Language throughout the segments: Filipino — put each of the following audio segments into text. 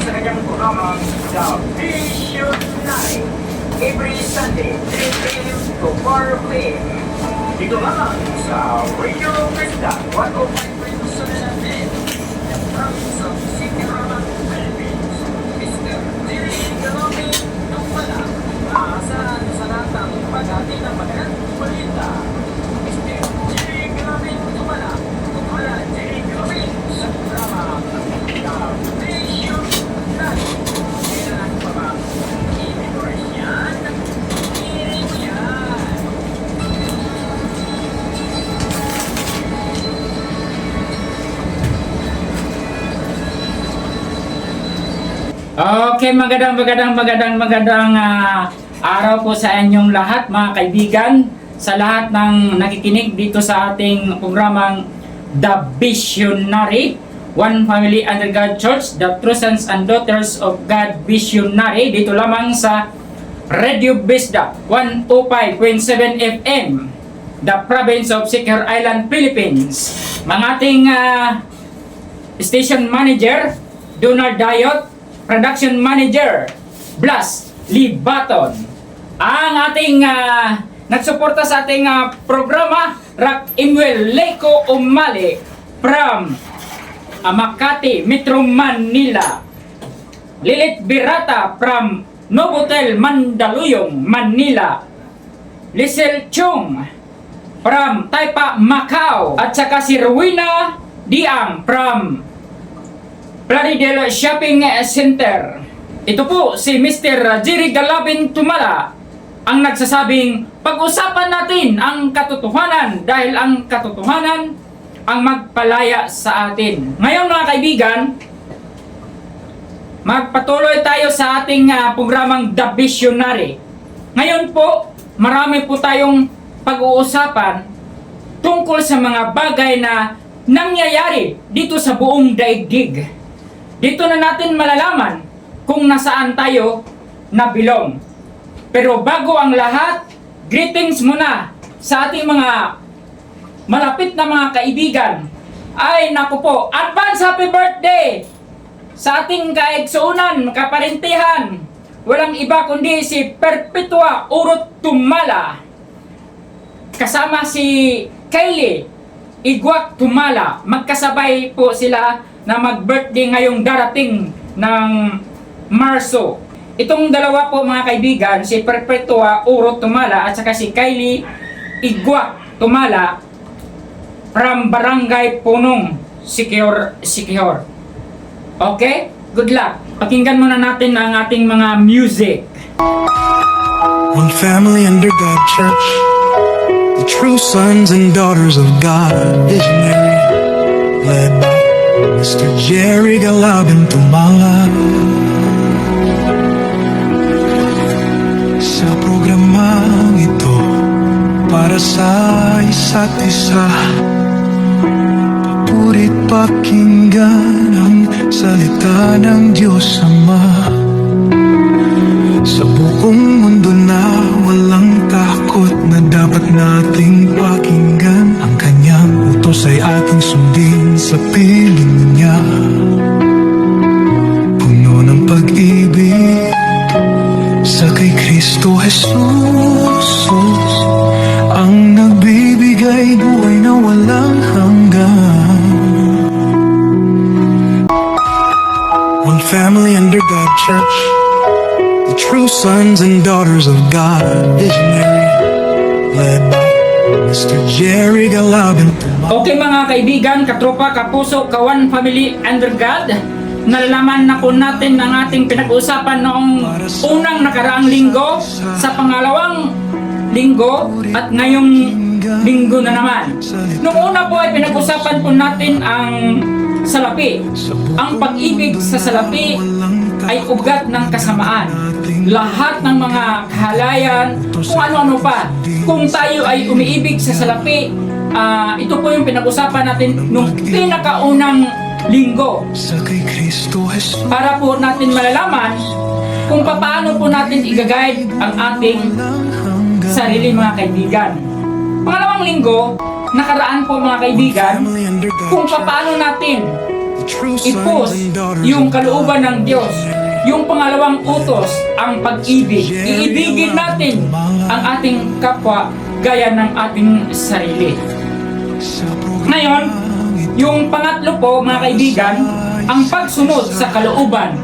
sa kanyang programang The Visionary. Every Sunday, 3 p.m. to 4 p.m. Dito lamang sa Radio Vista 105.7 FM, the province of Siquijor, Philippines. Mr. Jerry Galami Tumpala, maasahan sa lahat ng paghati ng magandang balita. Mr. Jerry Galami Tumpala, Jerry Galami sa programa The Visionary. Kailangan pa ba? I-memorize yan? I-read yan. Okay, magandang araw po sa inyong lahat, mga kaibigan, sa lahat ng nakikinig dito sa ating programang The Visionary, One Family Under God Church, the True Sons and Daughters of God Visionary, dito lamang sa Radio Vista 105.7 FM, the province of Siquijor Island, Philippines. Mga ating station manager, Donald Dayot, production manager, Blas Libaton. Ang ating nagsuporta sa ating programa, Rock Imwell Leco Umali from Makati, Metro Manila. Lilith Birata from Novotel, Mandaluyong, Manila. Lisel Chung from Taipa, Macau. At saka si Rowena Diang from Plaridel Shopping Center. Ito po si Mr. Jerry Galabin Tumala ang nagsasabing pag-usapan natin ang katotohanan dahil ang katotohanan ang magpalaya sa atin. Ngayon mga kaibigan, magpatuloy tayo sa ating programang The Visionary. Ngayon po, marami po tayong pag-uusapan tungkol sa mga bagay na nangyayari dito sa buong daigdig. Dito na natin malalaman kung nasaan tayo nabilong. Pero bago ang lahat, greetings muna sa ating mga malapit na mga kaibigan. Ay naku po, advance happy birthday sa ating kaigsuunan, kaparintihan. Walang iba kundi si Perpetua Urot Tumala. Kasama si Kylie Igwak Tumala. Magkasabay po sila na mag-birthday ngayong darating ng Marso. Itong dalawa po mga kaibigan, si Perpetua Urot Tumala at saka si Kylie Igwak Tumala from Barangay Punong, Siquijor. Okay? Good luck. Pakinggan muna natin ang ating mga music. One family under God Church, the true sons and daughters of God Visionary, led by Mr. Jerry Galabin Tumala. Sa programang ito, para sa isa't isa, papurit pakinggan ang salita ng Diyos Ama. Sa buong mundo na walang takot na dapat nating pakinggan, ang kanyang utos ay ating sundin sa piling niya. Puno ng pag-ibig sa kay Kristo Jesus, ang nagbibigay buhay na walang hanggan. One family under God Church, the true sons and daughters of God Visionary, led by Mr. Jerry Galabin. Okay mga kaibigan, katropa, kapuso, kawan family under God, nalalaman na po natin ang ating pinag-uusapan noong unang nakaraang linggo, sa pangalawang linggo at ngayong linggo na naman. Noong una po ay pinag-usapan po natin ang salapi. Ang pag-ibig sa salapi ay ugat ng kasamaan. Lahat ng mga kahalayan, kung ano-ano pa. Kung tayo ay umiibig sa salapi, ito po yung pinag-usapan natin nung pinakaunang linggo. Para po natin malalaman kung paano po natin i-guide ang ating sarili mga kaibigan. Pangalawang linggo, nakaraan po mga kaibigan, kung paano natin ipos yung kalooban ng Diyos. Yung pangalawang utos, ang pag-ibig. Iibigin natin ang ating kapwa gaya ng ating sarili. Ngayon, yung pangatlo po mga kaibigan, ang pagsunod sa kalooban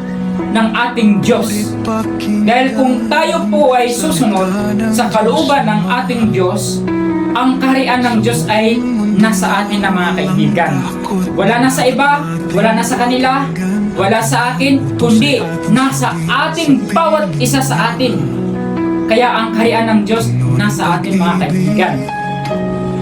ng ating Diyos. Dahil kung tayo po ay susunod sa kalooban ng ating Diyos, ang kaharian ng Diyos ay nasa atin na mga kaibigan. Wala na sa iba, wala na sa kanila, wala sa akin, kundi nasa ating bawat isa sa atin. Kaya ang kaharian ng Diyos nasa atin mga kaibigan.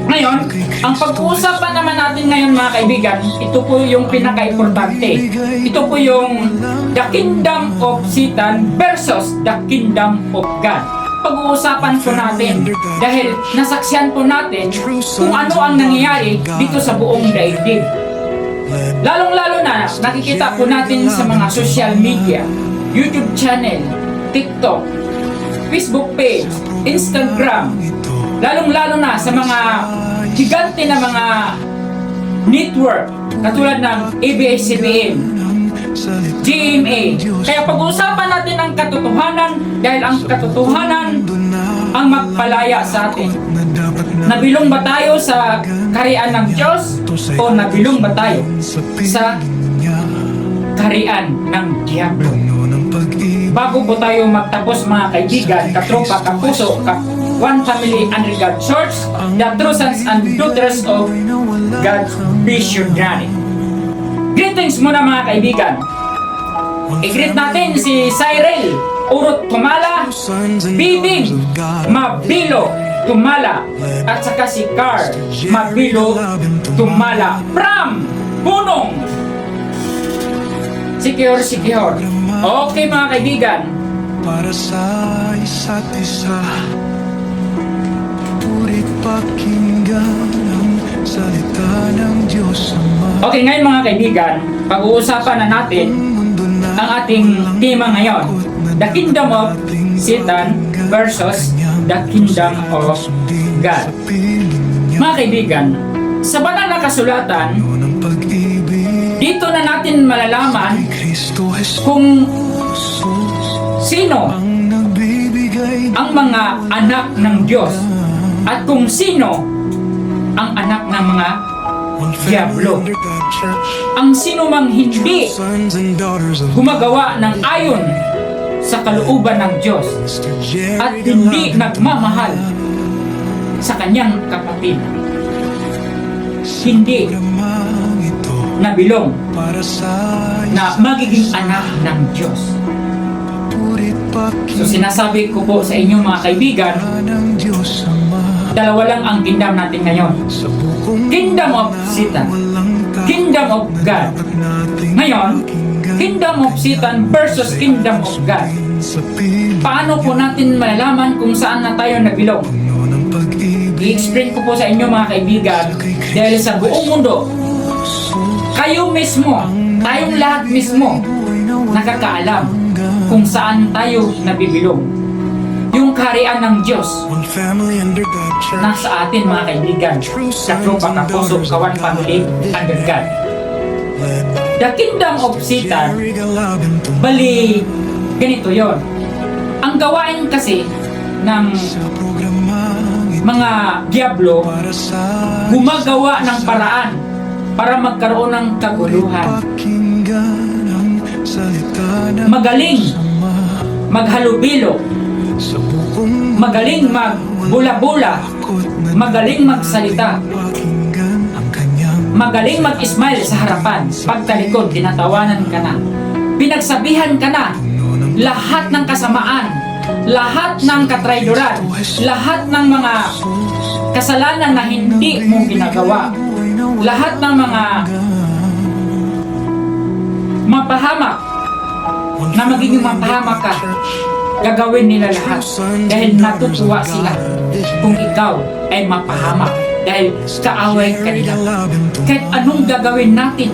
Ngayon, ang pag-uusapan naman natin ngayon mga kaibigan, ito po yung pinaka-importante. Ito po yung the kingdom of Satan versus the kingdom of God. Pag-uusapan po natin dahil nasaksihan po natin kung ano ang nangyayari dito sa buong daigdig. Lalong-lalo na nakikita po natin sa mga social media, YouTube channel, TikTok, Facebook page, Instagram, lalong-lalo na sa mga higante na mga network katulad ng ABS-CBN, GMA. Kaya pag-uusapan natin ang katotohanan dahil ang katotohanan ang magpalaya sa atin. Nabilong ba tayo sa kaharian ng Diyos o nabilong ba tayo sa kaharian ng Diablo? Bago po tayo magtapos mga kaibigan, katropa, kapuso, One Family Under God Church, the true sons and daughters of God's Visionary. Greetings muna mga kaibigan. I-greet natin si Cyril Urot Tumala, Bibing Mabilo Tumala, at saka si Carl Mabilo Tumala from Punong Sikihor. Okay mga kaibigan, para sa isa't isa, purit pakinggan ang salita ng Diyos Ama. okay ngayon mga kaibigan, pag-uusapan na natin ang ating tema ngayon, the kingdom of Satan versus the kingdom of God. Mga kaibigan, sa banal na kasulatan, dito na natin malalaman kung sino ang mga anak ng Diyos at kung sino ang anak ng mga Diablo. Ang sino mang hindi gumagawa ng ayon sa kalooban ng Diyos at hindi nagmamahal sa kanyang kapatid, hindi nabilong na magiging anak ng Diyos. So sinasabi ko po sa inyo mga kaibigan, dalawa lang ang kingdom natin ngayon. Kingdom of Satan, kingdom of God. Ngayon, kingdom of Satan versus kingdom of God. Paano po natin malalaman kung saan na tayo nabilong? I-explain ko po sa inyo mga kaibigan, dahil sa buong mundo, kayo mismo, tayong lahat mismo, nakakaalam kung saan tayo nabibilong. Yung kaharian ng Diyos nasa atin mga kaibigan, katropa, kapuso, One Family Under God. The kingdom of Satan, bali ganito yon. Ang gawain kasi ng mga Diablo, gumagawa ng paraan para magkaroon ng kaguluhan. Magaling maghalubilo, magaling magbula-bula, magaling magsalita, magaling mag-smile sa harapan. Pagtalikod, tinatawanan ka na, pinagsabihan ka na lahat ng kasamaan, lahat ng katrayduran, lahat ng mga kasalanan na hindi mo ginagawa, lahat ng mga mapahamak na magiging mapahamak ka, gagawin nila lahat dahil natutuwa sila kung ikaw ay mapahamak dahil kaaway ka nila. Kahit anong gagawin natin,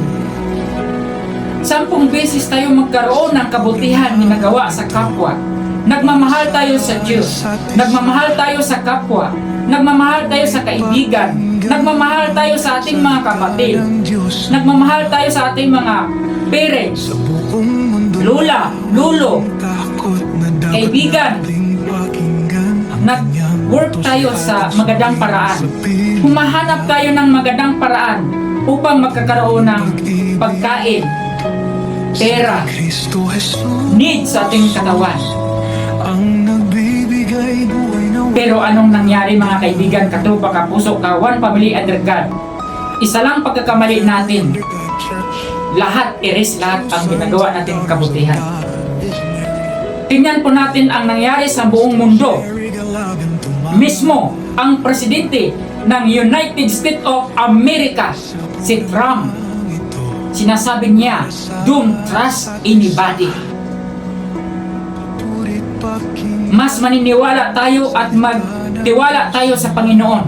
10 beses tayo magkaroon ng kabutihan ginagawa sa kapwa. Nagmamahal tayo sa Diyos, nagmamahal tayo sa kapwa, nagmamahal tayo sa kaibigan, Nagmamahal tayo sa ating mga kapatid. Nagmamahal tayo sa ating mga parents, lola, lolo, kaibigan. Nag-work tayo sa magandang paraan. Humahanap tayo ng magandang paraan upang magkakaroon ng pagkain, pera, needs sa ating katawan. Pero anong nangyari mga kaibigan, katropa, kapuso, kawan, family, under God? Isa lang pagkakamali natin. Lahat, lahat ang ginagawa natin kabutihan. Tingnan po natin ang nangyari sa buong mundo. Mismo, ang presidente ng United States of America, si Trump, sinasabi niya, don't trust anybody. Mas maniniwala tayo at magtiwala tayo sa Panginoon.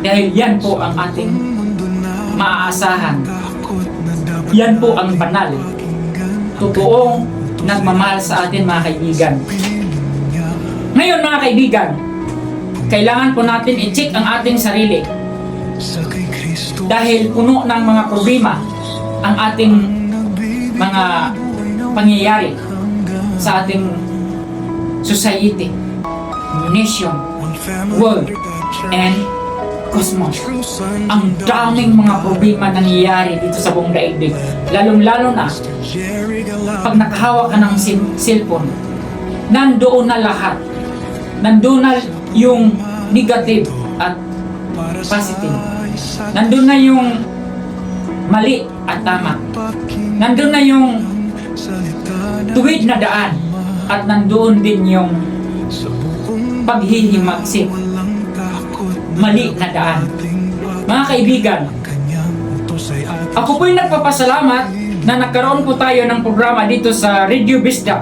Dahil yan po ang ating maaasahan. Yan po ang banal. Totoong nagmamahal sa atin mga kaibigan. Ngayon mga kaibigan, kailangan po natin i-check ang ating sarili. Dahil puno ng mga problema ang ating mga pangyayari sa ating society, nation, world, and cosmos. Ang daming mga problema nangyayari dito sa buong daigdig. Lalong-lalo na pag nakahawak ka ng cellphone, nandoon na lahat. Nandoon na yung negative at positive. Nandoon na yung mali at tama. Nandoon na yung tuwid na daan. At nandoon din yung paghihimagsik, mali na daan. Mga kaibigan, ako po'y nagpapasalamat na nagkaroon po tayo ng programa dito sa Radio Bisda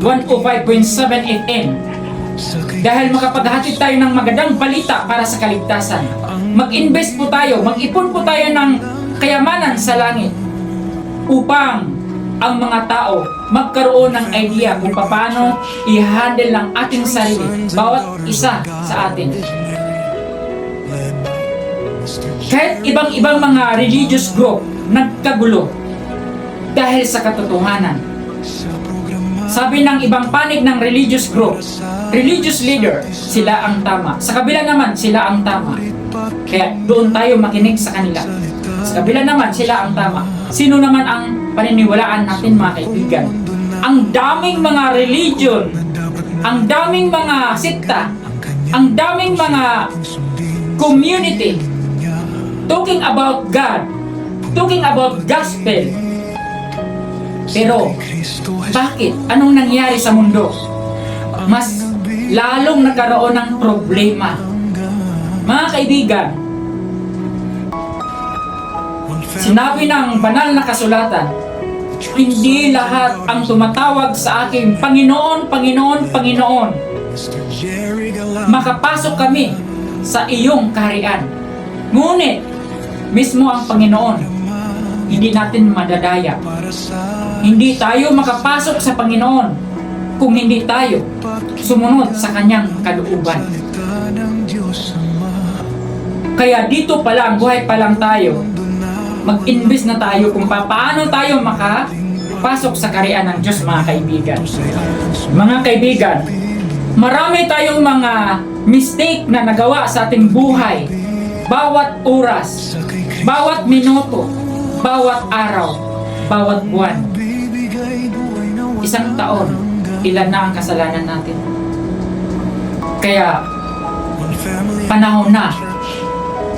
105.7 FM. Dahil makapaghatid tayo ng magandang balita para sa kaligtasan. Mag-invest po tayo, mag-ipon po tayo ng kayamanan sa langit upang ang mga tao magkaroon ng idea kung paano i-handle ng ating sarili, bawat isa sa atin. Kahit ibang-ibang mga religious group nagkagulo dahil sa katotohanan. Sabi ng ibang panig ng religious group, religious leader, sila ang tama. Sa kabila naman, sila ang tama. Kaya doon tayo makinig sa kanila. Sa kabila naman, sila ang tama. Sino naman ang paniniwalaan natin mga kaibigan? Ang daming mga religion, ang daming mga sekta, ang daming mga community talking about God, talking about gospel. Pero, bakit? Anong nangyari sa mundo? Mas lalong nagkaroon ng problema. Mga kaibigan, sinabi ng banal na kasulatan, hindi lahat ang tumatawag sa aking Panginoon, Panginoon, Panginoon, makapasok kami sa iyong kaharian. Ngunit, mismo ang Panginoon, hindi natin madadaya. Hindi tayo makapasok sa Panginoon kung hindi tayo sumunod sa kanyang kalooban. Kaya dito pa lang, buhay pa lang tayo, mag-invest na tayo kung paano tayo makapasok sa kaharian ng Diyos, mga kaibigan. Mga kaibigan, marami tayong mga mistake na nagawa sa ating buhay. Bawat oras, bawat minuto, bawat araw, bawat buwan. Isang taon, ilan na ang kasalanan natin. Kaya, panahon na,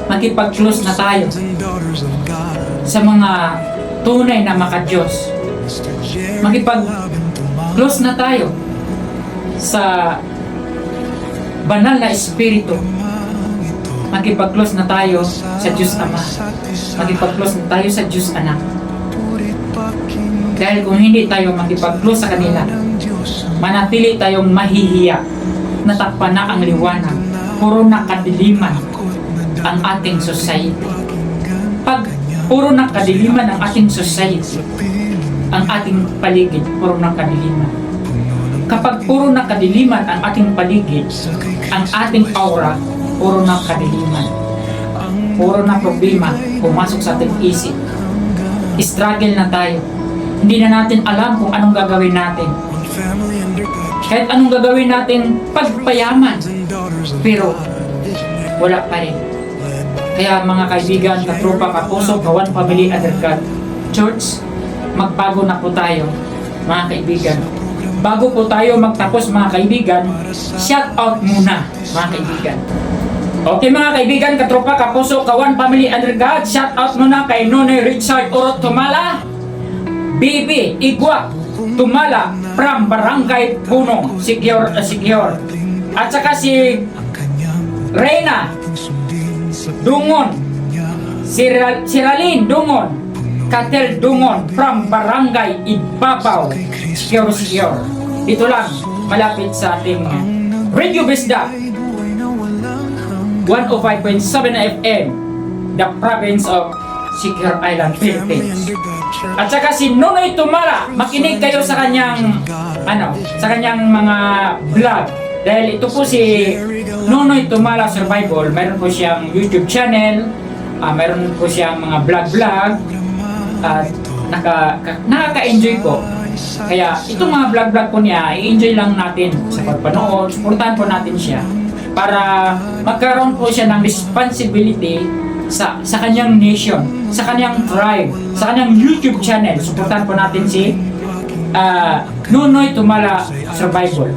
makipag-close na tayo sa mga tunay na makadiyos. Makipag-close na tayo sa banal na espiritu. Makipag-close na tayo sa Diyos Ama. Makipag-close na tayo sa Diyos Anak. Dahil kung hindi tayo makipag-close sa kanila, manatili tayong mahihiya. Natakpan na ang liwanag. Puro na kadiliman ang ating society. Pag puro na kadiliman ang ating society, ang ating paligid, puro na kadiliman. Kapag puro na kadiliman ang ating paligid, ang ating aura, puro na kadiliman. puro na problema pumasok sa ating isip. Struggle na tayo. Hindi na natin alam kung anong gagawin natin. One family under God, Kahit anong gagawin natin pagpayaman, and daughters of pero God, visionary, wala pa rin. led by Kaya mga kaibigan, katropa, kapuso, kawan, family, under God Church, magbago na po tayo, mga kaibigan. Bago po tayo magtapos, mga kaibigan, shout out muna, mga kaibigan. Okay mga kaibigan, katropa, kapuso, kawan, family, under God, shout out muna kay Nonoy Richard Orot Tumala, Bibi Igwa Tumala from Barangay Punong, Siquijor. At saka si ang kanyang Reyna sundin sa Dungon, niya. Siralin Dungon, Katel Dungon from Barangay Ibabaw, Siquijor. Dito lang, malapit sa ating Radio Bisda, 105.7 FM, the province of Siquijor Island, Family Philippines. under God, church, At saka si Nonoy Tumala, makinig kayo sa kanyang sa kanyang mga vlog. Dahil ito po si Nonoy Tumala Survival, mayroon po siyang YouTube channel, mayroon po siyang mga vlog at nakaka-enjoy ko. Kaya itong mga vlog po niya, i-enjoy lang natin sa pagpanood, supportahan po natin siya para magkaroon po siya ng responsibility sa kanyang nation, sa kanyang tribe, sa kanyang YouTube channel. Supportahan po natin si Nonoy Tumala Survival.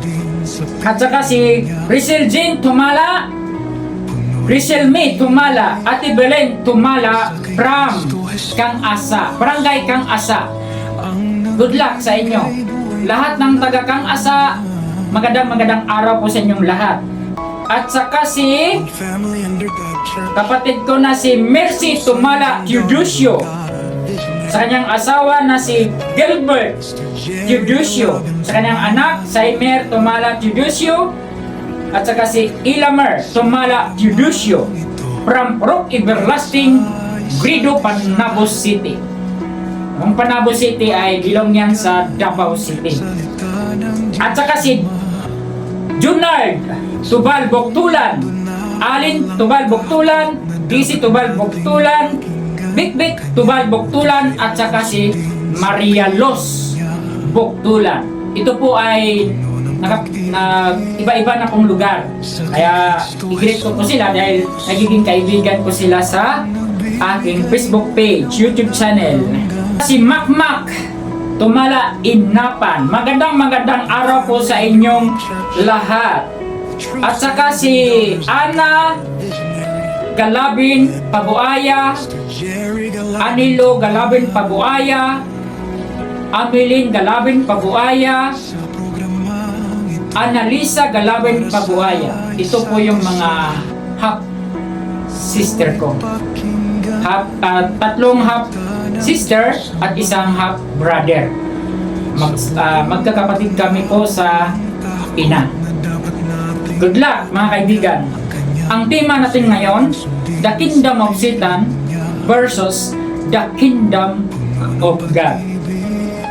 At saka si Rizal Jean Tumala, Rizal May Tumala, Ate Belen Tumala from Kang Asa, Barangay Kang Asa. Good luck sa inyo. Lahat ng taga Kang Asa, magandang araw po sa inyong lahat. At saka si one family under God, church, kapatid ko na si Mercy Tumala Teodosio, sa kanyang asawa na si Gilbert Teodosio, sa kanyang anak Saimer Tumala Teodosio, at saka si Ilamer Tumala Teodosio from Rock Everlasting, Grido, Panabos City. Ang Panabos City ay bilong yan sa Davao City. At saka si Junard Tubal Boktulan, Alin Tubal Boktulan, DC Tubal Boktulan, Big Tubal Boktulan, at saka si Maria Los Boktulan. Ito po ay iba-iba na pong lugar. Kaya i-greet ko po sila dahil nagiging kaibigan ko sila sa aking Facebook page, YouTube channel. Si Makmak Tumala Inapan. Magandang araw po sa inyong lahat. At saka si Ana Galabin Pabuaya, Anilo Galabin Pabuaya, Ameline Galabin Pabuaya, Annalisa Galabin Pabuaya. Ito po yung mga half sister ko. Tatlong half sister at isang half brother. Magkakapatid kami po sa ina. Good luck mga kaibigan. Ang tema natin ngayon, The Kingdom of Satan versus The Kingdom of God.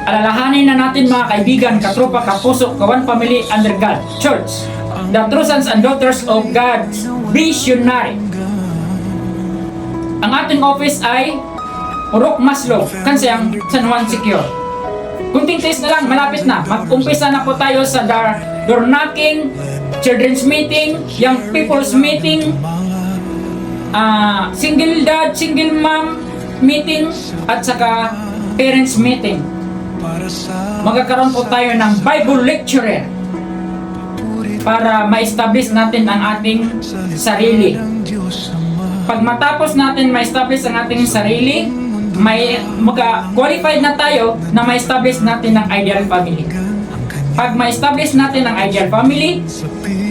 Alalahanin na natin mga kaibigan, katropa, kapuso, kawan, family, under God Church, the true sons and daughters of God's visionary. Ang ating office ay Purok Maslow, Kansayang, San Juan, Siquijor. Kunting tiis na lang, malapit na. Mag-umpisa na po tayo sa door knocking, children's meeting, young people's meeting, single dad, single mom meeting, at saka parents meeting. Magkakaroon po tayo ng Bible lecturer para ma-establish natin ang ating sarili. Pag matapos natin ma-establish ang ating sarili, qualified na tayo na ma-establish natin ang ideal family. Pag ma-establish natin ang ideal family,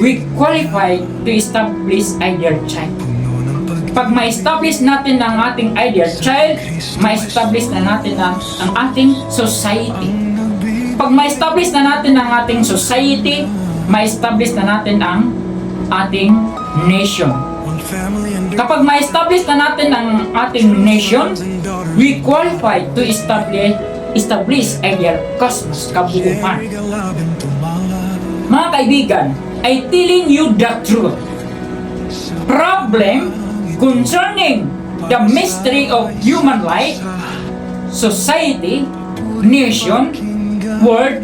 we qualify to establish ideal child. Pag ma-establish natin ang ating ideal child, ma-establish na natin ang ating society. Pag ma-establish na natin ang ating society, ma-establish na natin ang ating nation. Kapag ma-establish na natin ang ating nation, we qualify to establish ideal cosmos, kabuuan. Mga kaibigan, I telling you the truth. Problem concerning the mystery of human life, society, nation, world,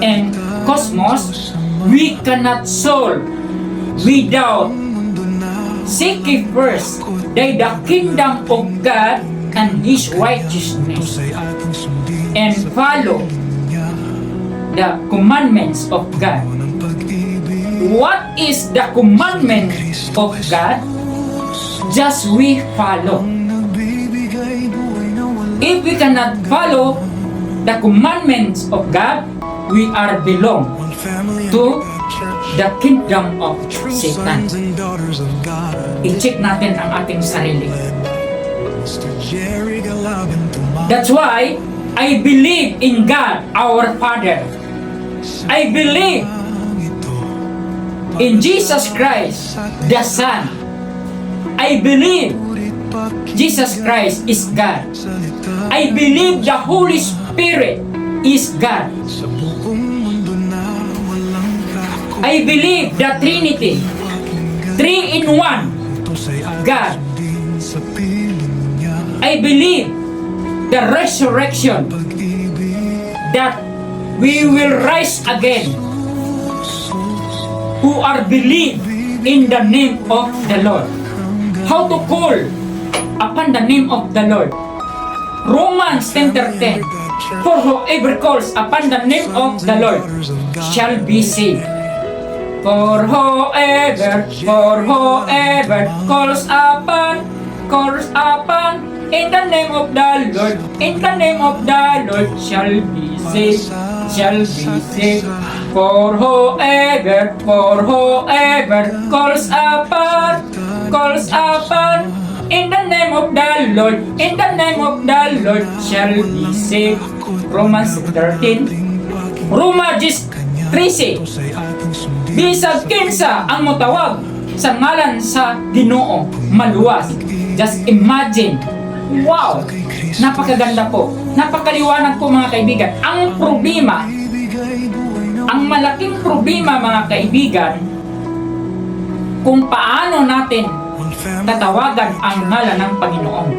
and cosmos, we cannot solve without seeking first the kingdom of God and His righteousness, and follow the commandments of God. What is the commandment of God? Just we follow. If we cannot follow the commandments of God, we are belong to the kingdom of Satan. I-check natin ang ating sarili. That's why I believe in God, our Father. I believe in Jesus Christ, the Son. I believe Jesus Christ is God. I believe the Holy Spirit is God. I believe the Trinity, 3 in 1, God. I believe the resurrection, that we will rise again, who are believe in the name of the Lord. How to call upon the name of the Lord? Romans 10:10. For whoever calls upon the name of the Lord shall be saved. For whoever calls upon in the name of the Lord, in the name of the Lord shall be saved, shall be saved. For whoever calls upon in the name of the Lord, in the name of the Lord shall be saved. Romans 13. Romans 13. Bisag kinsa ang motawag sa ngalan sa Ginoo maluwas. Just imagine. Wow! Napakaganda po. Napakaliwanag po mga kaibigan. Ang problema, ang malaking problema mga kaibigan, kung paano natin tatawagan ang ngalan ng Panginoon.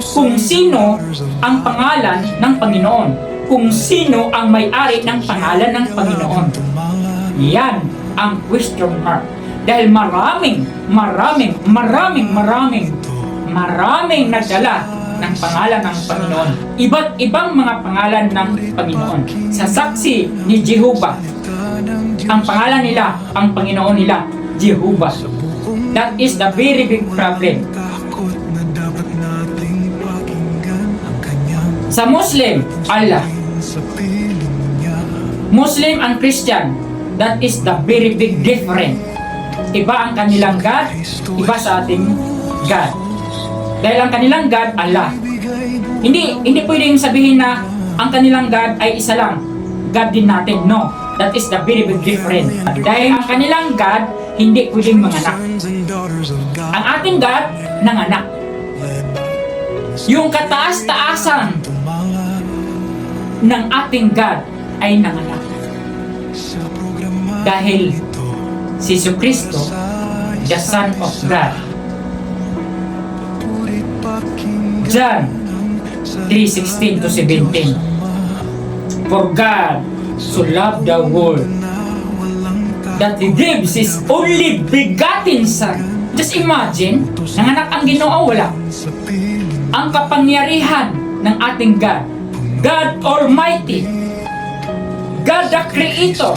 Kung sino ang pangalan ng Panginoon. Kung sino ang may-ari ng pangalan ng Panginoon. Yan ang question mark. Dahil maraming nagdala ng pangalan ng Panginoon. Iba't ibang mga pangalan ng Panginoon. Sa saksi ni Jehovah, ang pangalan nila, ang Panginoon nila, Jehovah. That is the very big problem. Sa Muslim, Allah. Muslim and Christian, that is the very big difference. Iba ang kanilang God, iba sa ating God. Dahil ang kanilang God, Allah. Hindi pwedeng sabihin na ang kanilang God ay isa lang. God din natin. No. That is the very big difference. Dahil ang kanilang God, hindi pwedeng manganak. Ang ating God, nanganak. Yung kataas-taasan ng ating God ay nanganak. Dahil si Jesucristo, the Son of God. John 3:16-17. For God so loved the world that He gives His only begotten Son. Just imagine, nanganak ang Ginoo, wala. Ang kapangyarihan ng ating God, God Almighty, God the Creator,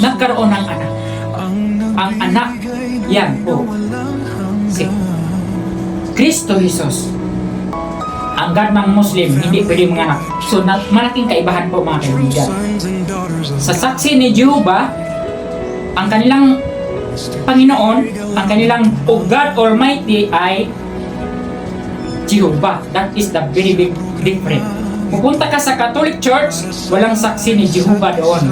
nagkaroon ng anak. Ang anak, yan po, si Kristo Jesus. Ang God ng Muslim, hindi pwede manganak. So, malaking kaibahan po mga kaibigan. Sa saksi ni Jehovah, ang kanilang Panginoon, ang kanilang God Almighty ay Jehovah. That is the very big difference. Pupunta ka sa Catholic Church, walang saksi ni Jehovah doon.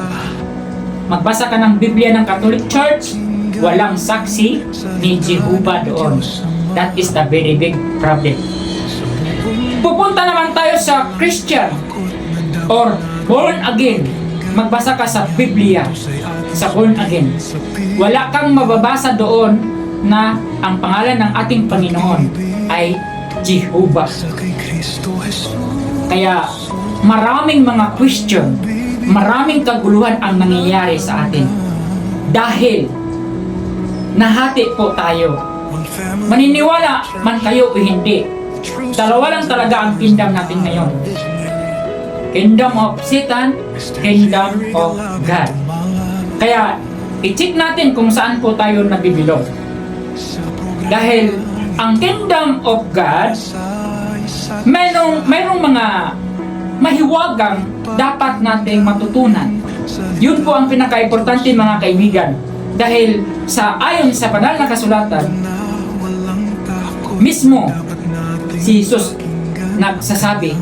Magbasa ka ng Biblia ng Catholic Church, walang saksi ni Jehovah doon. That is the very big problem. Pupunta naman tayo sa Christian or born again. Magbasa ka sa Biblia, sa born again. Wala kang mababasa doon na ang pangalan ng ating Panginoon ay Jehovah. Sa kay Kristo Jesus. Kaya maraming mga question, maraming kaguluhan ang nangyayari sa atin. Dahil nahati po tayo. One family, Maniniwala man kayo o hindi, true dalawa lang talaga ang kingdom natin ngayon. Kingdom of Satan, Kingdom of God. Kaya i-check natin kung saan po tayo nabibilog. Dahil ang Kingdom of God, mayroong mga mahiwagang dapat nating matutunan. Yun po ang pinaka-importante mga kaibigan. Dahil ayon sa banal na kasulatan, mismo si Jesus nagsasabi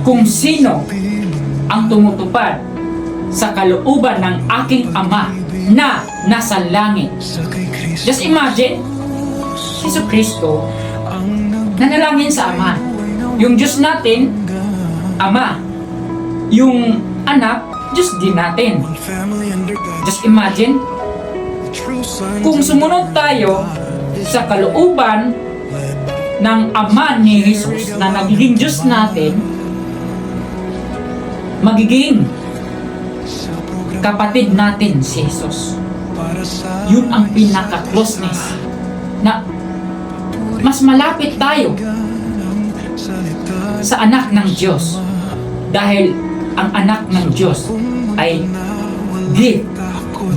kung sino ang tumutupad sa kalooban ng aking Ama na nasa langit. Just imagine, Jesu Kristo nanalangin sa Ama. Yung Diyos natin, Ama. Yung Anak, Diyos din natin. Just imagine, kung sumunod tayo sa kalooban ng Ama ni Jesus na nagiging Diyos natin, magiging kapatid natin si Jesus. Yun ang pinaka-closeness na mas malapit tayo sa anak ng Diyos dahil ang anak ng Diyos ay gift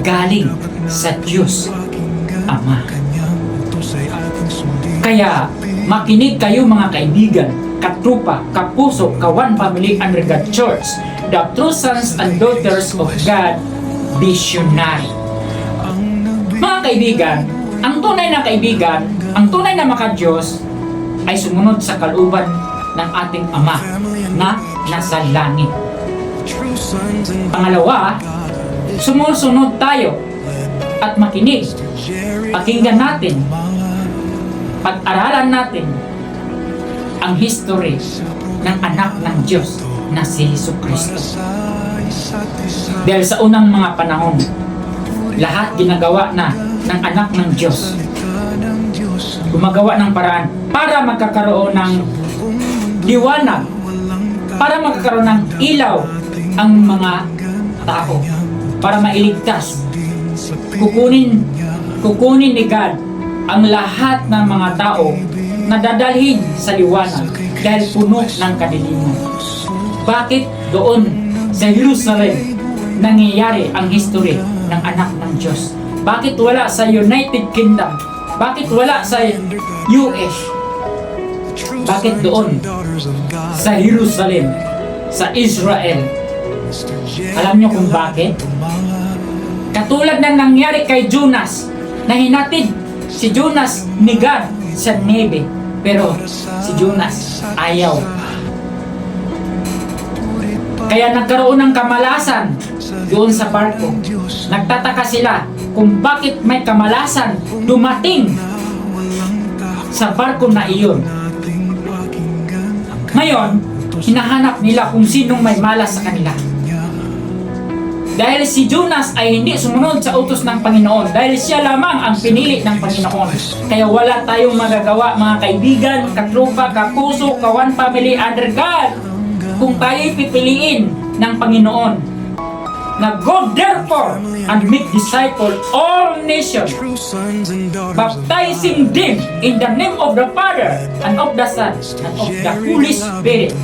galing sa Diyos Ama. Kaya makinig kayo mga kaibigan, katrupa, kapuso, kawan family under God Church, the true sons and daughters of God, visionary. Mga kaibigan, ang tunay na kaibigan, ang tunay na maka-Diyos ay sumunod sa kalooban ng ating Ama na nasa langit. Pangalawa, sumusunod tayo at makinig. Pakinggan natin, pag-aralan natin ang history ng anak ng Diyos na si Jesu Kristo. Dahil sa unang mga panahon, lahat ginagawa na ng anak ng Diyos. Gumagawa ng paraan para magkakaroon ng liwanag, para magkakaroon ng ilaw ang mga tao, para mailigtas. Kukunin ni God ang lahat ng mga tao na dadalhin sa liwanag dahil puno ng kadiliman. Bakit doon sa Jerusalem nangyayari ang history ng anak ng Diyos? Bakit wala sa United Kingdom? Bakit wala sa US? Bakit doon sa Jerusalem, sa Israel? Alam niyo kung bakit? Katulad ng nangyari kay Jonas, na hinatid si Jonas ni God sa nebe, pero si Jonas ayaw. Kaya nagkaroon ng kamalasan doon sa barko. Nagtataka sila kung bakit may kamalasan dumating sa barko na iyon. Ngayon, hinahanap nila kung sinong may malas sa kanila. Dahil si Jonas ay hindi sumunod sa utos ng Panginoon, dahil siya lamang ang pinili ng Panginoon. Kaya wala tayong magagawa mga kaibigan, katrupa, kapuso, kawan family under God, kung tayo'y pipiliin ng Panginoon na go therefore and make disciples all nations, baptizing them in the name of the Father and of the Son and of the Holy Spirit,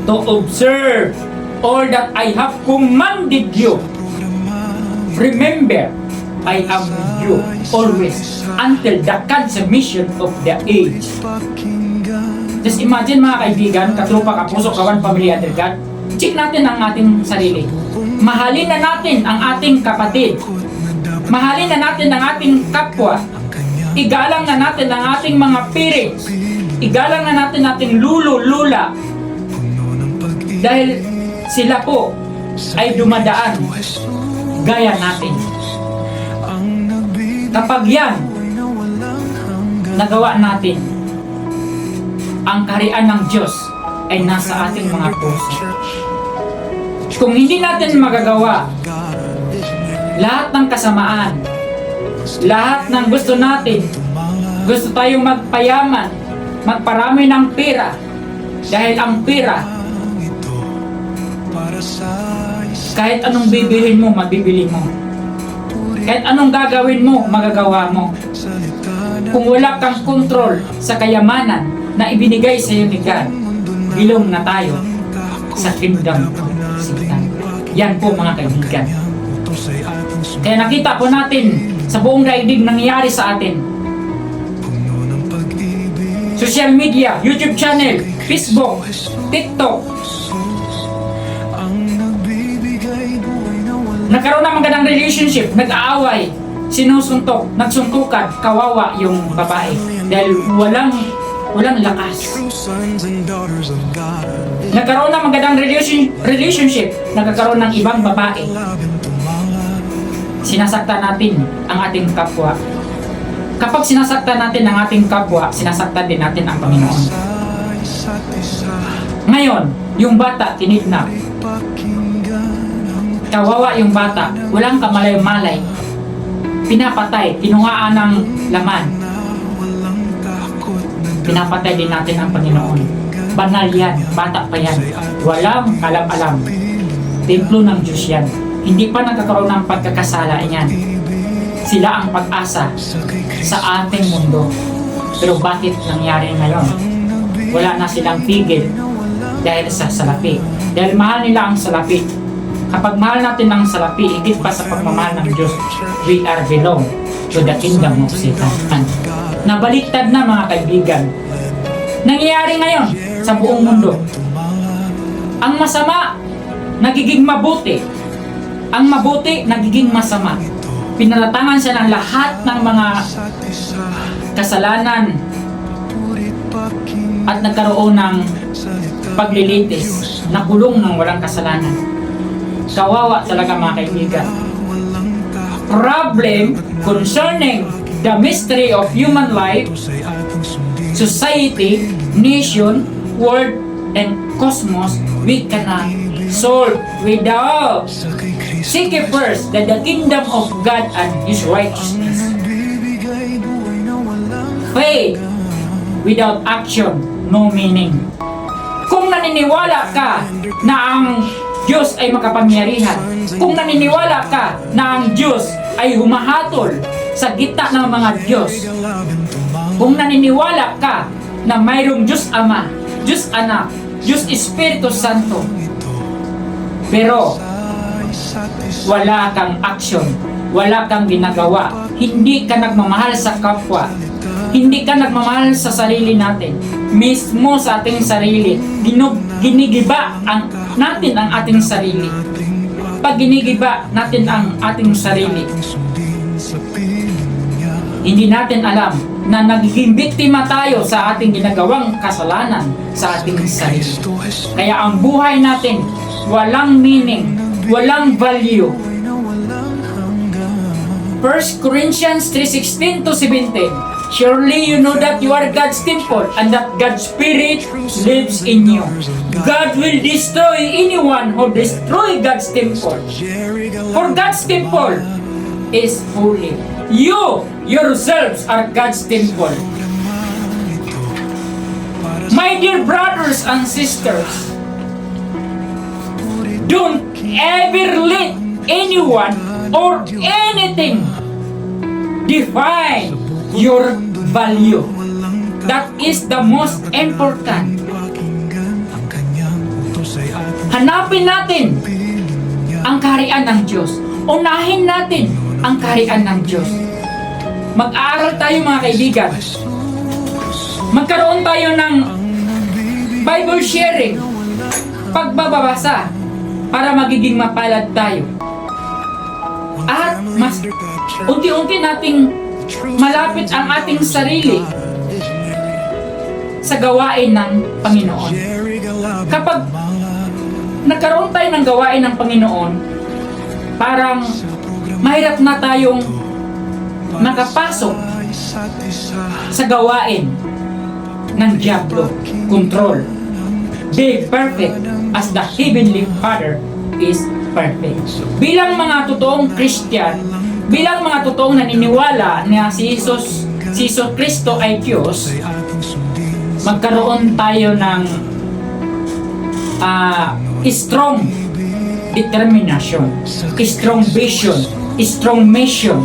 to observe all that I have commanded you. Remember, I am with you always until the consummation of the age. Just imagine mga kaibigan, katrupa, kapuso, kawan, pamilya, under God, check natin ang ating sarili. Mahalin na natin ang ating kapatid. Mahalin na natin ang ating kapwa. Igalang na natin ang ating mga parents. Igalang na natin ating lulo, lula. Dahil sila po ay dumadaan gaya natin. Kapag yan nagawa natin, ang kaharian ng Diyos ay nasa ating mga puso. Kung hindi natin magagawa lahat ng kasamaan, Lahat ng gusto natin, gusto tayong magpayaman, magparami ng pera. Dahil ang pera, kahit anong bibilhin mo, mabibili mo. Kahit anong gagawin mo, magagawa mo. Kung wala kang kontrol sa kayamanan na ibinigay sa iyo ni God, bilong na tayo sa kingdom of Satan. Yan po mga kaibigan. Kaya nakita po natin sa buong daigdig nangyayari sa atin. Social media, YouTube channel, Facebook, TikTok. Nagkaroon ng magandang relationship, nag-aaway, sinusuntok, nagsuntukan, kawawa yung babae. Dahil walang lakas. Nagkaroon ng magandang relationship, nagkakaroon ng ibang babae. Sinasaktan natin ang ating kapwa. Kapag sinasaktan natin ang ating kapwa, sinasaktan din natin ang Panginoon. Ngayon, yung bata tinidnap. Kawawa yung bata, walang kamalay-malay. Pinapatay, kinuhaan ng laman. Pinapatay din natin ang Panginoon. Banal yan, bata pa yan. Walang kalam-alam. Templo ng Diyos yan. Hindi pa nagkakaroon ng pagkakasala yan. Sila ang pag-asa sa ating mundo. Pero bakit nangyari ngayon? Wala na silang pigil dahil sa salapi. Dahil mahal nila ang salapi. Kapag mahal natin ang salapi, higit pa sa pagmamahal ng Diyos, we are belong to the kingdom of Satan. Nabaliktad na mga kaibigan. Nangyayari ngayon sa buong mundo. Ang masama, nagiging mabuti. Ang mabuti, nagiging masama. Pinaratangan siya ng lahat ng mga kasalanan at nagkaroon ng paglilitis, nakulong ng walang kasalanan. Kawawa talaga mga kaibigan. Problem concerning the mystery of human life, society, nation, world, and cosmos, we cannot solve without seeking first the kingdom of God and His righteousness. Faith without action, no meaning. Kung naniniwala ka na ang Diyos ay makapangyarihan, kung naniniwala ka na ang Diyos ay humahatol sa gitna ng mga Diyos, kung naniniwala ka na mayroong Diyos Ama, Diyos Anak, Diyos Espiritu Santo, pero wala kang action, wala kang ginagawa, hindi ka nagmamahal sa kapwa, hindi ka nagmamahal sa sarili natin, mismo sa ating sarili, ginigiba natin ang ating sarili. Pag ginigiba natin ang ating sarili, hindi natin alam na nagiging biktima tayo sa ating ginagawang kasalanan sa ating sarili. Kaya ang buhay natin, walang meaning, walang value. 1 Corinthians 3:16-17. Surely you know that you are God's temple and that God's Spirit lives in you. God will destroy anyone who destroys God's temple. For God's temple is holy. You yourselves are God's temple. My dear brothers and sisters, don't ever let anyone or anything define your value. That is the most important. Hanapin natin ang kaharian ng Diyos. Unahin natin ang kaharian ng Diyos. Mag-aaral tayo mga kaibigan. Magkaroon tayo ng Bible sharing, pagbabasa, para magiging mapalad tayo. At mas unti-unti nating malapit ang ating sarili sa gawain ng Panginoon. Kapag nagkaroon tayo ng gawain ng Panginoon, parang mahirap na tayong makapasok sa gawain ng Diablo. Control. Be perfect as the Heavenly Father is perfect. Bilang mga totoong Christian, bilang mga totoong naniniwala na si Jesus Kristo ay Diyos, magkaroon tayo ng strong determination, strong vision, strong mission.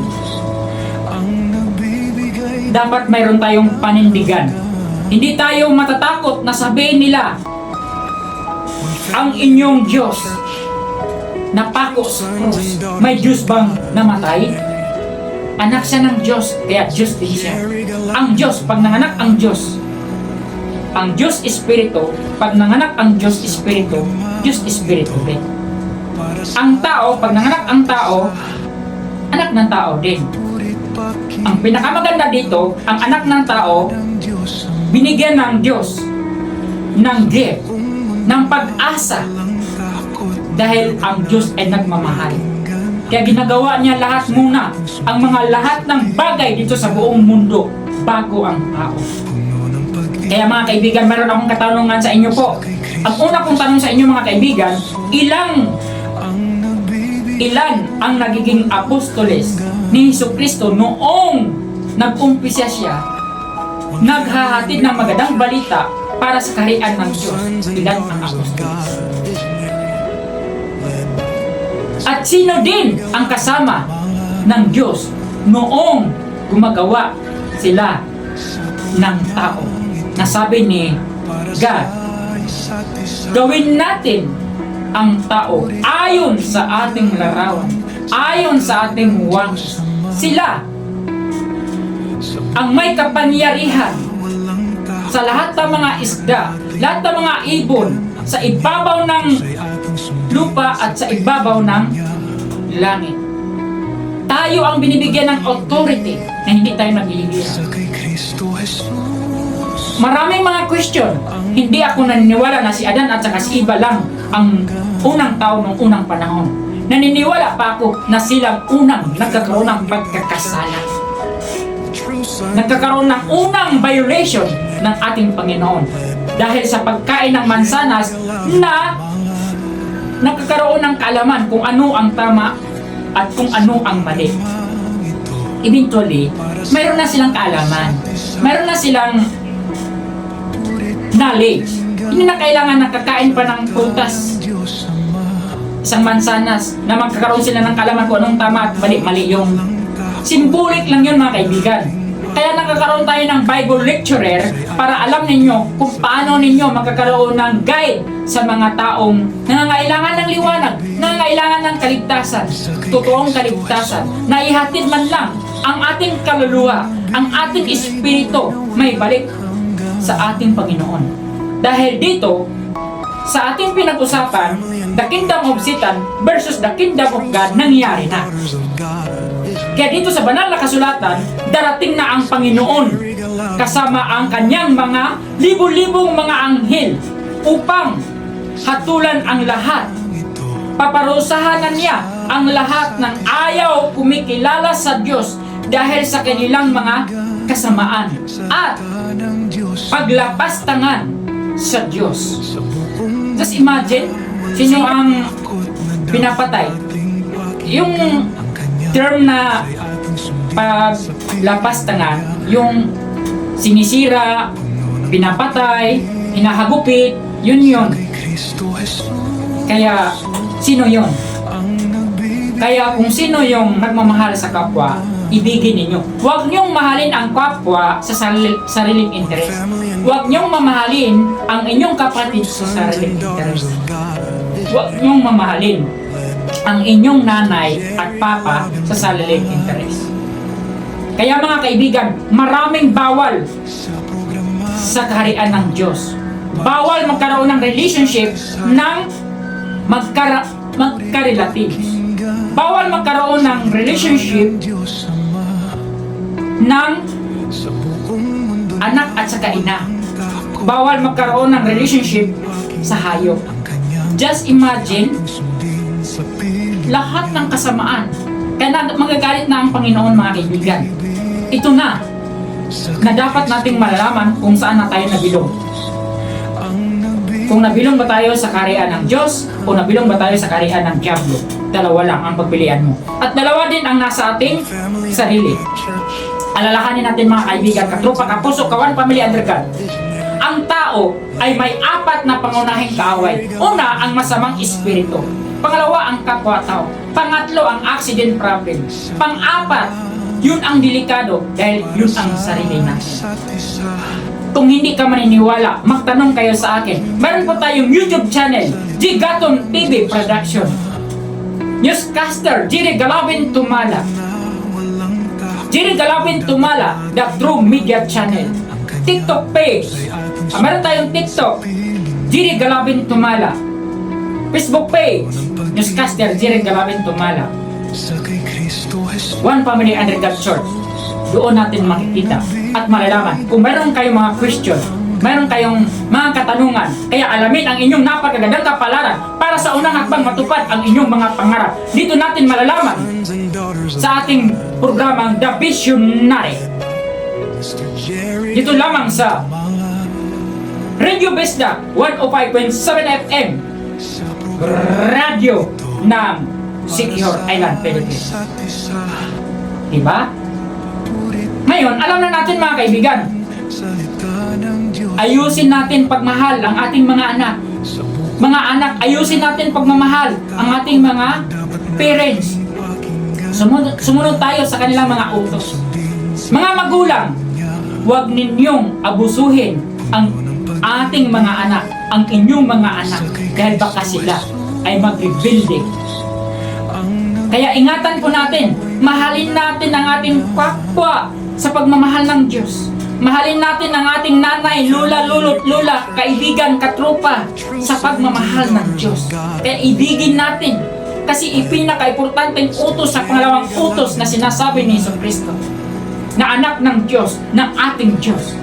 Dapat mayroon tayong panindigan. Hindi tayo matatakot na sabihin nila, ang inyong Diyos napako sa krus. May Diyos bang namatay? Anak siya ng Diyos, kaya Diyos din siya. Ang Diyos, pag nanganak ang Diyos, ang Diyos Espiritu, pag nanganak ang Diyos Espiritu, Diyos Espiritu din. Ang tao, pag nanganak ang tao, anak ng tao din. Ang pinakamaganda dito, ang anak ng tao, binigyan ng Diyos ng gift, ng pag-asa, dahil ang Diyos ay nagmamahal. Kaya ginagawa niya lahat muna, ang mga lahat ng bagay dito sa buong mundo, bago ang tao. Kaya mga kaibigan, mayroon akong katanungan sa inyo po. Ang una kong tanong sa inyo mga kaibigan, ilan ang nagiging apostoles ni Jesucristo noong nag-umpisa siya, naghahatid ng magandang balita para sa kaharian ng Diyos? Ilan ang apostoles? At sino din ang kasama ng Diyos noong gumagawa sila ng tao? Nasabi ni God, gawin natin ang tao ayon sa ating larawan, ayon sa ating wangis. Sila ang may kapangyarihan sa lahat ng mga isda, lahat ng mga ibon, sa ibabaw ng lupa at sa ibabaw ng langit. Tayo ang binibigyan ng authority na hindi tayo naghihirap. Maraming mga question. Hindi ako naniniwala na si Adan at saka si Eva lang ang unang tao ng unang panahon. Naniniwala pa ako na silang unang nagkakaroon ng pagkakasala. Nagkakaroon ng unang violation ng ating Panginoon. Dahil sa pagkain ng mansanas na nagkakaroon ng kaalaman kung ano ang tama at kung ano ang mali. Eventually, mayroon na silang kaalaman. Mayroon na silang knowledge. Hindi na kailangan nakakain pa ng prutas, isang mansanas, na magkakaroon sila ng kaalaman kung anong tama at mali yung symbolic lang yun mga kaibigan. Kaya nakakaroon tayo ng Bible lecturer para alam ninyo kung paano ninyo magkakaroon ng guide sa mga taong nangangailangan ng liwanag, nangangailangan ng kaligtasan, totoong kaligtasan, na ihatid man lang ang ating kaluluwa, ang ating espiritu may balik sa ating Panginoon. Dahil dito, sa ating pinag-usapan, the kingdom of Satan versus the kingdom of God, nangyari na. Kaya dito sa banal na kasulatan, darating na ang Panginoon kasama ang kanyang mga libo-libong mga anghel upang hatulan ang lahat. Paparusahan niya ang lahat ng ayaw kumikilala sa Diyos dahil sa kanilang mga kasamaan at paglapastangan sa Diyos. Just imagine, sino ang pinapatay? Yung term na paglapastangan, yung sinisira, pinapatay, hinahagupit, yun. Kaya, sino yun? Kaya kung sino yung nagmamahal sa kapwa, ibigin ninyo. Huwag niyong mahalin ang kapwa sa sariling interes. Huwag niyong mamahalin ang inyong kapatid sa sariling interes. Huwag niyong mamahalin ang inyong nanay at papa sa sariling interes. Kaya mga kaibigan, maraming bawal sa kaharian ng Diyos. Bawal magkaroon ng relationship ng magka-relatives. Bawal magkaroon ng relationship ng anak at saka ina. Bawal magkaroon ng relationship sa hayop. Just imagine lahat ng kasamaan. Kaya magagalit na ang Panginoon mga kaibigan. Ito na dapat nating malalaman kung saan na tayo nabilong. Kung nabilong ba tayo sa kaharian ng Diyos o nabilong ba tayo sa kaharian ng Diablo. Dalawa lang ang pagpilian mo. At dalawa din ang nasa ating sarili. Alalahanin natin mga kaibigan, katropa, kapuso, kawan, pamilya, under God. Ang tao ay may apat na pangunahing kaaway. Una, ang masamang espiritu. Pangalawa, ang kapwa-tao. Pangatlo, ang accident problem. Pang-apat, yun ang delikado dahil yun ang sarili natin. Kung hindi ka maniniwala, magtanong kayo sa akin. Meron po tayong YouTube channel, G. Gaton TV Production. Newscaster, Jerry Galawin Tumala. Jerry Galawin Tumala, The True Media Channel. TikTok page. Meron tayong TikTok, Jerry Galawin Tumala. Facebook page, Newscaster, Jerry Galawin Tumala. One Family Under God Church. Doon natin makikita at malalaman kung meron kayong mga question, meron kayong mga katanungan, kaya alamin ang inyong napakagandang kapalaran para sa unang hakbang matupad ang inyong mga pangarap. Dito natin malalaman sa ating programang The Visionary. Dito lamang sa Radio Besda 105.7 FM, radio ng Siquijor Island, Philippines. Diba? Ngayon, alam na natin mga kaibigan, ayusin natin pagmahal ang ating mga anak. Mga anak, ayusin natin pagmamahal ang ating mga parents. Sumunod tayo sa kanilang mga utos. Mga magulang, huwag ninyong abusuhin ang ating mga anak, ang inyong mga anak, dahil baka sila ay mag-rebuilding. Kaya ingatan po natin, mahalin natin ang ating kapwa sa pagmamahal ng Diyos. Mahalin natin ang ating nanay, lula, lulot, lula, kaibigan, katropa sa pagmamahal ng Diyos. Kaya ibigin natin kasi ipinaka-importanteng utos sa pangalawang utos na sinasabi ni Jesucristo na anak ng Diyos, ng ating Diyos.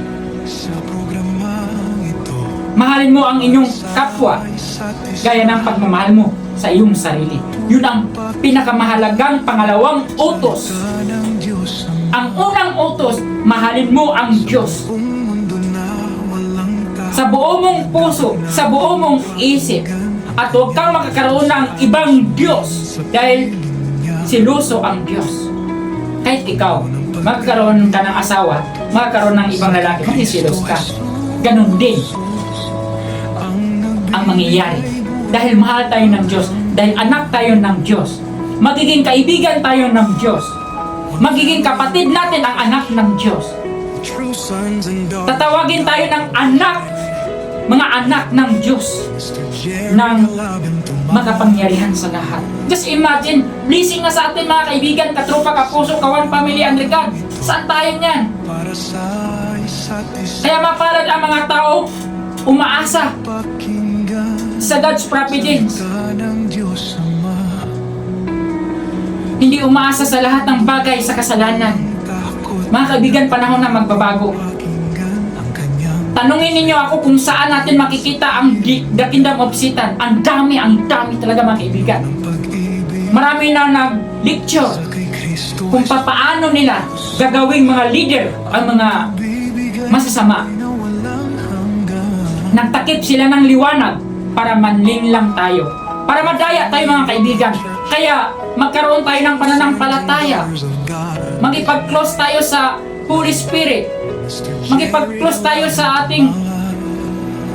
Mahalin mo ang inyong kapwa gaya ng pagmamahal mo sa iyong sarili. Yun ang pinakamahalagang pangalawang utos. Ang unang utos, mahalin mo ang Diyos sa buo mong puso, sa buo mong isip, at huwag kang makakaroon ng ibang Diyos dahil siluso ang Diyos. Kahit ikaw, magkaroon ka ng asawa, magkaroon ng ibang lalaki, magsilos ka. Ganon din ang mangyayari. Dahil mahal tayo ng Diyos, dahil anak tayo ng Diyos, magiging kaibigan tayo ng Diyos, magiging kapatid natin ang anak ng Diyos. Tatawagin tayo ng anak, mga anak ng Diyos, ng makapangyarihan sa lahat. Just imagine, blessing na sa atin mga kaibigan, katropa, kapuso, kawan, pamilya, and God. Saan tayo niyan? Kaya mapalad ang mga tao umaasa sa God's providence. Hindi umaasa sa lahat ng bagay sa kasalanan. Mga kaibigan, panahon na magbabago. Tanungin ninyo ako kung saan natin makikita ang the kingdom of Satan. Ang dami talaga mga kaibigan. Marami na nag-lecture kung paano nila gagawing mga leader ang mga masasama. Nagtakip sila ng liwanag para manlinlang tayo, para madaya tayo mga kaibigan. Kaya magkaroon tayo ng pananampalataya, magipag-close tayo sa Holy Spirit, magipag-close tayo sa ating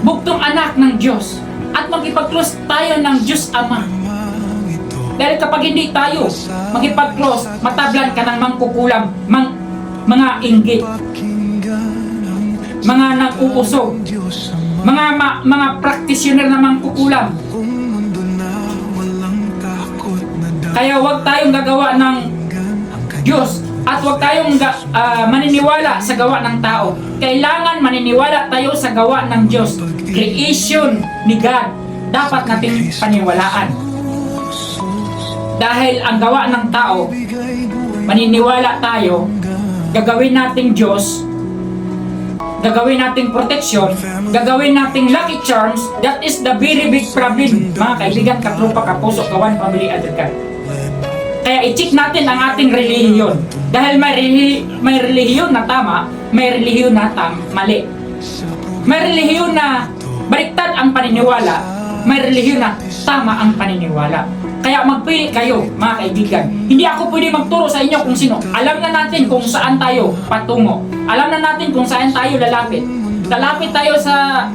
bugtong anak ng Diyos, at magipag-close tayo ng Diyos Ama. Dahil kapag hindi tayo magipag-close, matablan ka ng mangkukulam, mga inggit, mga nang-uusog, mga practitioner na mangkukulam. Kaya huwag tayong gagawa ng Diyos at huwag tayong maniniwala sa gawa ng tao. Kailangan maniniwala tayo sa gawa ng Diyos. Creation ni God dapat nating paniwalaan. Dahil ang gawa ng tao, maniniwala tayo, gagawin nating Diyos, gagawin nating protection, gagawin nating lucky charms. That is the very big problem, mga kaibigan, katropa, kapuso, kawan, family, other God. Kaya i-check natin ang ating relihiyon. Dahil may relihiyon na tama, may relihiyon na mali. May relihiyon na baliktad ang paniniwala, may relihiyon na tama ang paniniwala. Kaya magpili kayo, mga kaibigan. Hindi ako pwede magturo sa inyo kung sino. Alam na natin kung saan tayo patungo. Alam na natin kung saan tayo lalapit. Lalapit tayo sa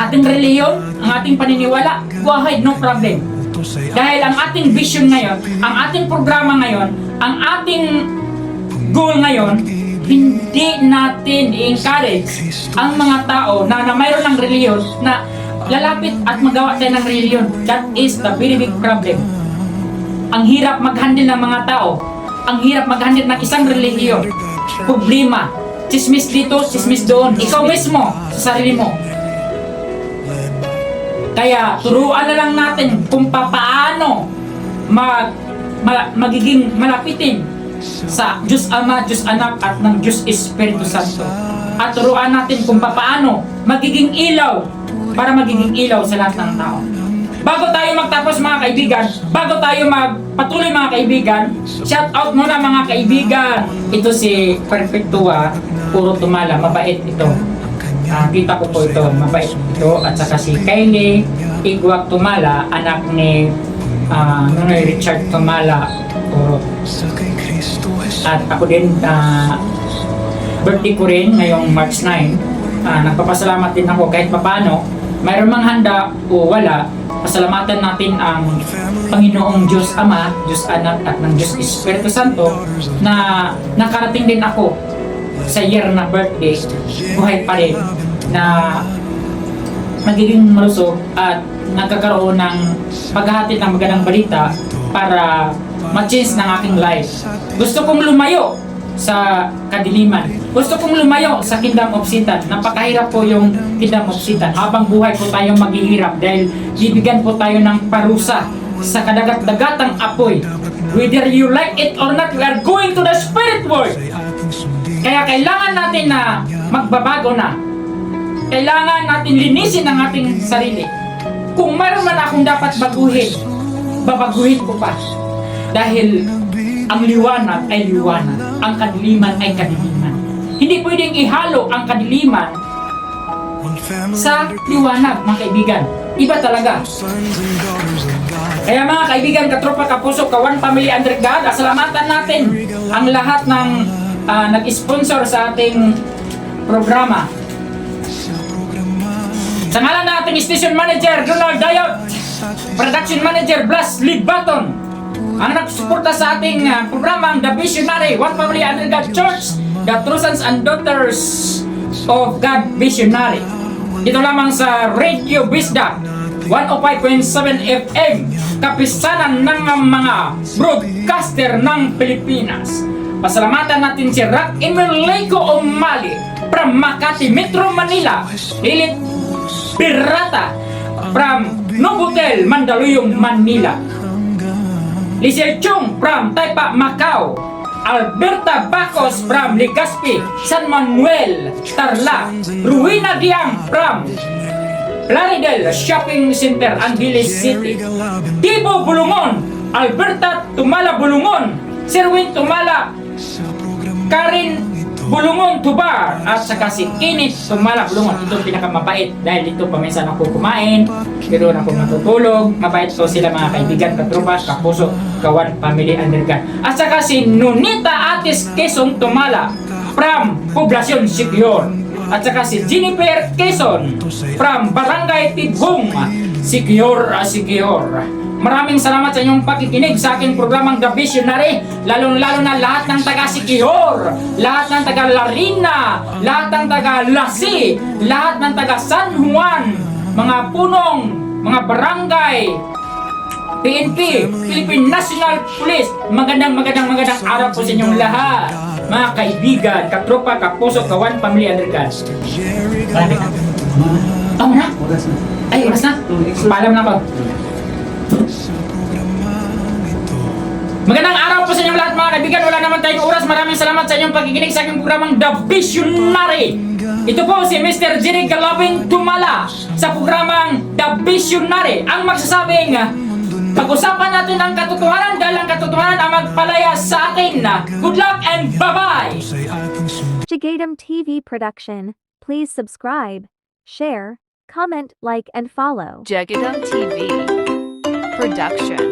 ating relihiyon, ang ating paniniwala. Go ahead, no problem. Dahil ang ating vision ngayon, ang ating programa ngayon, ang ating goal ngayon, hindi natin i-encourage ang mga tao na mayroon ng relihiyon na lalapit at magawa tayo ng relihiyon. That is the very big problem. Ang hirap mag-handle ng mga tao. Ang hirap mag-handle ng isang relihiyon. Problema. Chismis dito, chismis doon. Ikaw mismo, sa sarili mo. Kaya turuan na lang natin kung paano magiging malapitin sa Diyos Ama, Diyos Anak at ng Diyos Espiritu Santo. At turuan natin kung paano magiging ilaw para magiging ilaw sa lahat ng tao. Bago tayo magtapos mga kaibigan, bago tayo magpatuloy mga kaibigan, shout out muna mga kaibigan. Ito si Perfectua, puro tumala, mabait ito. Kita ko po ito, mabait ito. At saka si Kylie Igwak Tumala, anak ni Nonoy Richard Tumala, puro. At ako din, birthday ko rin ngayong March 9. Nagpapasalamat din ako kahit papano. Mayroon mang handa o wala, pasalamatan natin ang Panginoong Diyos Ama, Diyos Anak at ng Diyos Espiritu Santo na nakarating din ako sa year na birthday, buhay pa rin, na magiging malusog at nagkakaroon ng paghahatid ng magandang balita para ma-change ng aking life. Gusto kong lumayo sa kadiliman. Gusto kong lumayo sa Kingdom of Satan. Napakahirap po yung Kingdom of Satan. Habang buhay po tayong maghihirap dahil bibigyan po tayo ng parusa sa kadagat-dagatang apoy. Whether you like it or not, we are going to the spirit world. Kaya kailangan natin na magbabago na. Kailangan natin linisin ang ating sarili. Kung mayroon man akong dapat baguhin, babaguhin ko pa. Dahil ang liwanag ay liwanag, ang kadiliman ay kadiliman. Hindi pwedeng ihalo ang kadiliman sa liwanag, mga kaibigan. Iba talaga. Kaya mga kaibigan, katropa, kapuso, kawan, family under God, salamatan natin ang lahat ng nag-sponsor sa ating programa. Sa ngalan ng ating station manager, Donald Dayot, production manager, Blas Libaton, ang nagsuporta sa ating programang The Visionary, One Family Under God Church, the True Sons and Daughters of God Visionary. Dito lamang sa Radio Bisda 105.7 FM, kapisanan ng mga broadcaster ng Pilipinas. Pasalamatan natin si Rock Emil Leko Omali from Makati, Metro Manila, Lilit Pirata from Novotel, Mandaluyong, Manila, Lisel Chung from Taipa, Macau, Alberta Bacos from Legazpi, San Manuel, Tarlac, Ruina Diang from Plaridel Shopping Center, Angeles City, Tibo Bulungon, Alberta Tumala Bulungon, Sherwin Tumala, Karin Bulungon Tubar, at saka si Kenneth Tumala Bulungon. Ito pinakamabait dahil dito paminsan ako kumain, pero ako natutulog. Mabait to sila mga kaibigan, katropa, kapuso, kawan, family under God. At saka si Nunita Atis Quezon Tumala from Poblacion Siquijor. At saka si Jennifer Quezon from Barangay Tibong, Siquijor, Siquijor. Maraming salamat sa inyong pakikinig sa aking programang The Visionary, lalong-lalo na lahat ng taga Siquijor, lahat ng taga Larina, lahat ng taga Lasi, lahat ng taga San Juan, mga punong, mga barangay, PNP, Philippine National Police. Magandang araw po sa inyong lahat, mga kaibigan, katropa, kapuso, kawan, family under God. Tama na? Ay, oras na? Paalam na ako. Magandang araw po sa inyong lahat mga kaibigan. Wala naman tayong oras. Maraming salamat sa inyong pagkikinig sa aking programang The Visionary. Ito po si Mr. Jerry Galabing Tumala sa programang The Visionary, ang magsasabing pag-usapan natin ang katotohanan dahil ang katotohanan ang magpalaya sa atin. Good luck and bye-bye! Jagatum TV production. Please subscribe, share, comment, like, and follow. Jagadam TV Production.